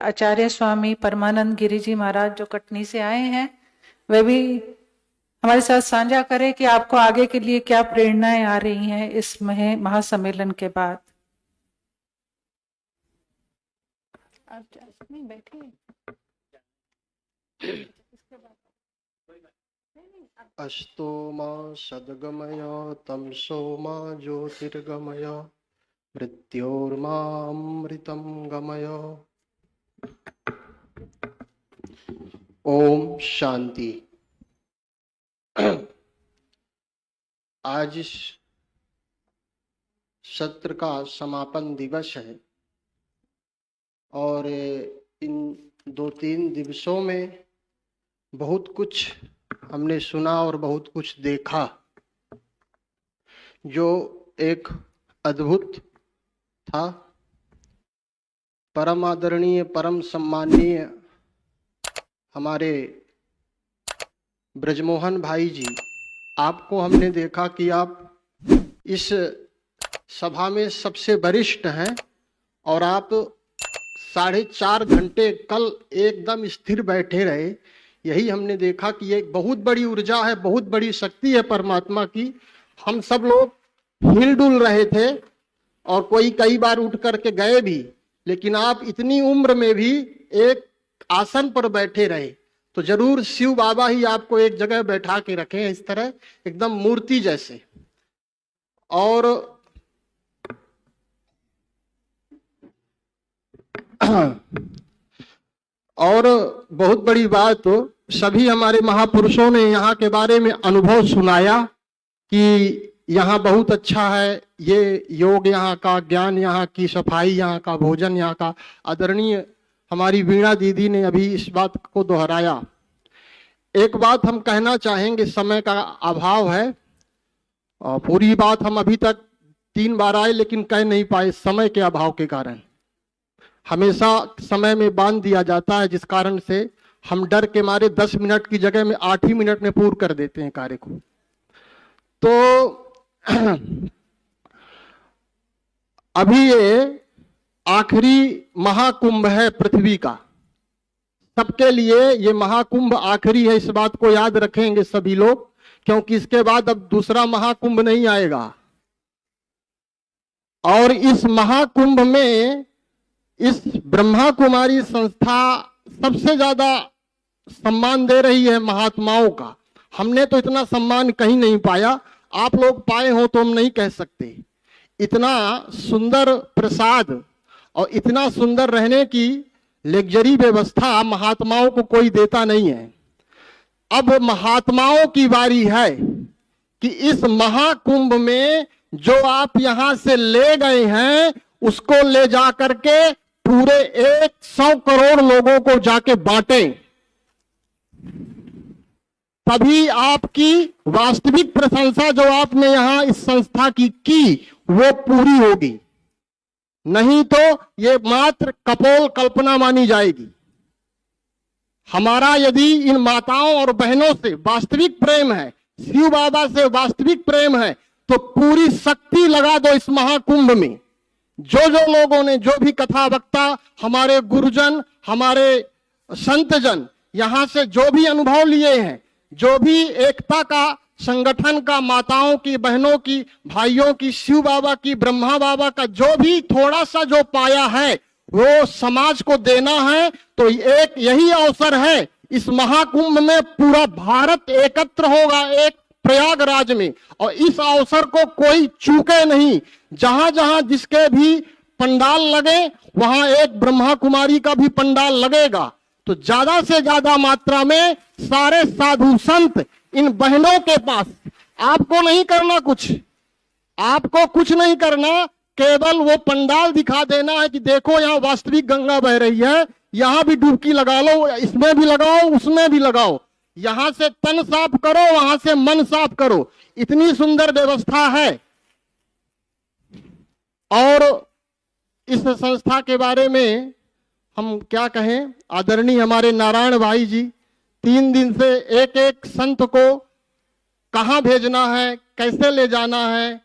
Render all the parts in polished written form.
आचार्य स्वामी परमानंद गिरी जी महाराज जो कटनी से आए हैं, वे भी हमारे साथ साझा करें कि आपको आगे के लिए क्या प्रेरणाएं आ रही हैं इस महासम्मेलन के बाद। आप नहीं बैठिए। अस्तो मा सद्गमय तमसो मा ज्योतिर्गमय मृत्योर्मामृतं गमय। ओम शांति। आज इस सत्र का समापन दिवस है और इन 2-3 दिवसों में बहुत कुछ हमने सुना और बहुत कुछ देखा जो एक अद्भुत था। परम आदरणीय परम सम्माननीय हमारे ब्रजमोहन भाई जी, आपको हमने देखा कि आप इस सभा में सबसे वरिष्ठ हैं और आप 4.5 घंटे कल एकदम स्थिर बैठे रहे। यही हमने देखा कि एक बहुत बड़ी ऊर्जा है, बहुत बड़ी शक्ति है परमात्मा की। हम सब लोग हिलडुल रहे थे और कोई कई बार उठ करके गए भी, लेकिन आप इतनी उम्र में भी एक आसन पर बैठे रहे। तो जरूर शिव बाबा ही आपको एक जगह बैठा के रखे हैं, इस तरह एकदम मूर्ति जैसे। और बहुत बड़ी बात, सभी हमारे महापुरुषों ने यहाँ के बारे में अनुभव सुनाया कि यहाँ बहुत अच्छा है, ये योग यहाँ का, ज्ञान यहाँ की, सफाई यहाँ का, भोजन यहाँ का। आदरणीय हमारी वीणा दीदी ने अभी इस बात को दोहराया। एक बात हम कहना चाहेंगे, समय का अभाव है और पूरी बात हम अभी तक 3 बार आए लेकिन कह नहीं पाए समय के अभाव के कारण। हमेशा समय में बांध दिया जाता है, जिस कारण से हम डर के मारे 10 मिनट की जगह में 8 ही मिनट में पूर्ण कर देते हैं कार्य को। तो अभी ये आखिरी महाकुंभ है पृथ्वी का, सबके लिए ये महाकुंभ आखिरी है। इस बात को याद रखेंगे सभी लोग, क्योंकि इसके बाद अब दूसरा महाकुंभ नहीं आएगा। और इस महाकुंभ में इस ब्रह्मा कुमारी संस्था सबसे ज्यादा सम्मान दे रही है महात्माओं का। हमने तो इतना सम्मान कहीं नहीं पाया, आप लोग पाए हो तो हम नहीं कह सकते। इतना सुंदर प्रसाद और इतना सुंदर रहने की लग्जरी व्यवस्था महात्माओं को कोई देता नहीं है। अब महात्माओं की बारी है कि इस महाकुंभ में जो आप यहां से ले गए हैं उसको ले जा करके पूरे 100 करोड़ लोगों को जाके बांटें, तभी आपकी वास्तविक प्रशंसा जो आपने यहां इस संस्था की वो पूरी होगी। नहीं तो ये मात्र कपोल कल्पना मानी जाएगी। हमारा यदि इन माताओं और बहनों से वास्तविक प्रेम है, शिव बाबा से वास्तविक प्रेम है, तो पूरी शक्ति लगा दो इस महाकुंभ में। जो जो लोगों ने, जो भी कथा वक्ता, हमारे गुरुजन, हमारे संतजन यहां से जो भी अनुभव लिए हैं, जो भी एकता का, संगठन का, माताओं की, बहनों की, भाइयों की, शिव बाबा की, ब्रह्मा बाबा का जो भी थोड़ा सा जो पाया है वो समाज को देना है। तो एक यही अवसर है, इस महाकुंभ में पूरा भारत एकत्र होगा एक प्रयागराज में, और इस अवसर को कोई चूके नहीं। जहां जहां जिसके भी पंडाल लगे वहां एक ब्रह्मा कुमारी का भी पंडाल लगेगा। तो ज्यादा से ज्यादा मात्रा में सारे साधु संत इन बहनों के पास, आपको नहीं करना कुछ, आपको कुछ नहीं करना, केवल वो पंडाल दिखा देना है कि देखो यहाँ वास्तविक गंगा बह रही है, यहां भी डुबकी लगा लो, इसमें भी लगाओ, उसमें भी लगाओ, यहां से तन साफ करो, वहां से मन साफ करो। इतनी सुंदर व्यवस्था है। और इस संस्था के बारे में हम क्या कहें। आदरणीय हमारे नारायण भाई जी 3 दिन से एक एक संत को कहां भेजना है, कैसे ले जाना है,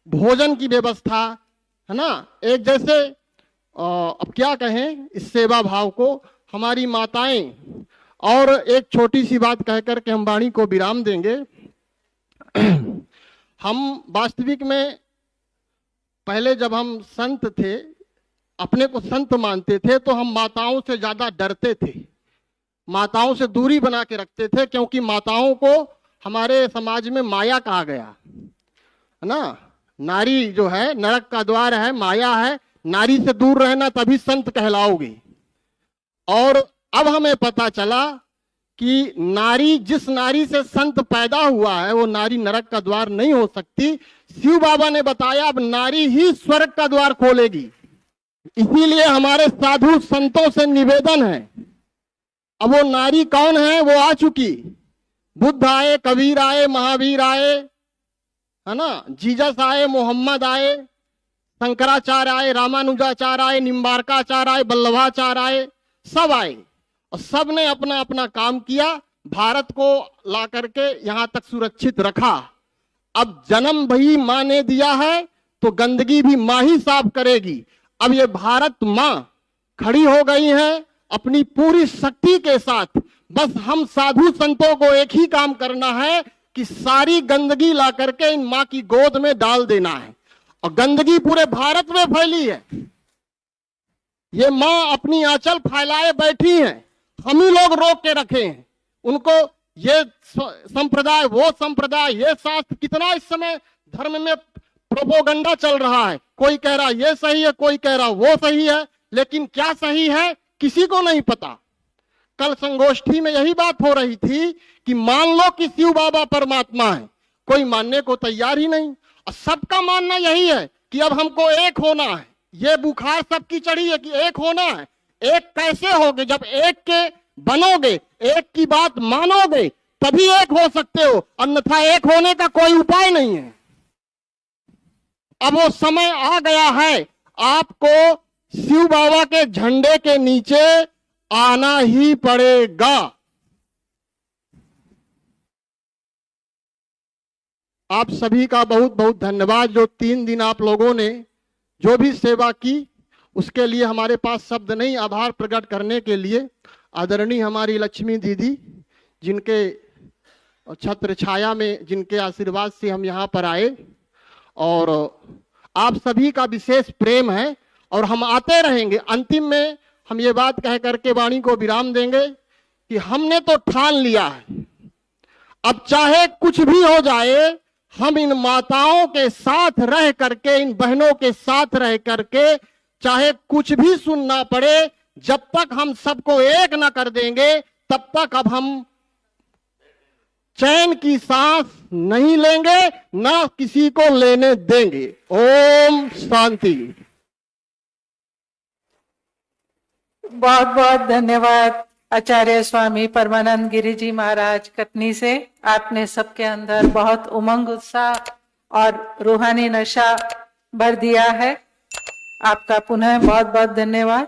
भोजन की व्यवस्था है ना। एक जैसे अब क्या कहें इस सेवा भाव को। हमारी माताएं, और एक छोटी सी बात कह करके हम वाणी को विराम देंगे। हम वास्तविक में पहले जब हम संत थे, अपने को संत मानते थे, तो हम माताओं से ज्यादा डरते थे, माताओं से दूरी बना के रखते थे, क्योंकि माताओं को हमारे समाज में माया कहा गया है ना। नारी जो है नरक का द्वार है, माया है, नारी से दूर रहना तभी संत कहलाओगी। और अब हमें पता चला कि नारी, जिस नारी से संत पैदा हुआ है वो नारी नरक का द्वार नहीं हो सकती। शिव बाबा ने बताया अब नारी ही स्वर्ग का द्वार खोलेगी। इसीलिए हमारे साधु संतों से निवेदन है, अब वो नारी कौन है, वो आ चुकी। बुद्ध आए, कबीर आए, महावीर आए, है ना, जीसस आए, मोहम्मद आए, शंकराचार्य आए, रामानुजाचार्य आए, निम्बारकाचार्य आए, वल्लभाचार्य आए, सब आए और सब ने अपना अपना काम किया, भारत को ला करके यहां तक सुरक्षित रखा। अब जन्म भी मां ने दिया है तो गंदगी भी मां ही साफ करेगी। अब ये भारत मां खड़ी हो गई है अपनी पूरी शक्ति के साथ। बस हम साधु संतों को एक ही काम करना है कि सारी गंदगी ला करके इन मां की गोद में डाल देना है। और गंदगी पूरे भारत में फैली है, ये मां अपनी आंचल फैलाए बैठी हैं, हम ही लोग रोक के रखे हैं उनको। ये संप्रदाय, वो संप्रदाय, ये शास्त्र, कितना इस समय धर्म में प्रोपोगंडा चल रहा है। कोई कह रहा ये सही है, कोई कह रहा वो सही है, लेकिन क्या सही है किसी को नहीं पता। कल संगोष्ठी में यही बात हो रही थी कि मान लो कि शिव बाबा परमात्मा है, कोई मानने को तैयार ही नहीं। और सबका मानना यही है कि अब हमको एक होना है। ये बुखार सबकी चढ़ी है कि एक होना है। एक कैसे होगे, जब एक के बनोगे, एक की बात मानोगे, तभी एक हो सकते हो, अन्यथा एक होने का कोई उपाय नहीं है। अब वो समय आ गया है, आपको शिव बाबा के झंडे के नीचे आना ही पड़ेगा। आप सभी का बहुत बहुत धन्यवाद। जो 3 दिन आप लोगों ने जो भी सेवा की उसके लिए हमारे पास शब्द नहीं आभार प्रकट करने के लिए। आदरणीय हमारी लक्ष्मी दीदी, जिनके छत्र छाया में, जिनके आशीर्वाद से हम यहाँ पर आए, और आप सभी का विशेष प्रेम है और हम आते रहेंगे। अंतिम में हम ये बात कह करके वाणी को विराम देंगे कि हमने तो ठान लिया है, अब चाहे कुछ भी हो जाए, हम इन माताओं के साथ रह करके, इन बहनों के साथ रह करके, चाहे कुछ भी सुनना पड़े, जब तक हम सबको एक न कर देंगे तब तक अब हम चैन की सांस नहीं लेंगे, ना किसी को लेने देंगे। ओम शांति। बहुत बहुत धन्यवाद आचार्य स्वामी परमानंद गिरि जी महाराज कटनी से। आपने सबके अंदर बहुत उमंग, उत्साह और रूहानी नशा भर दिया है। आपका पुनः बहुत बहुत धन्यवाद।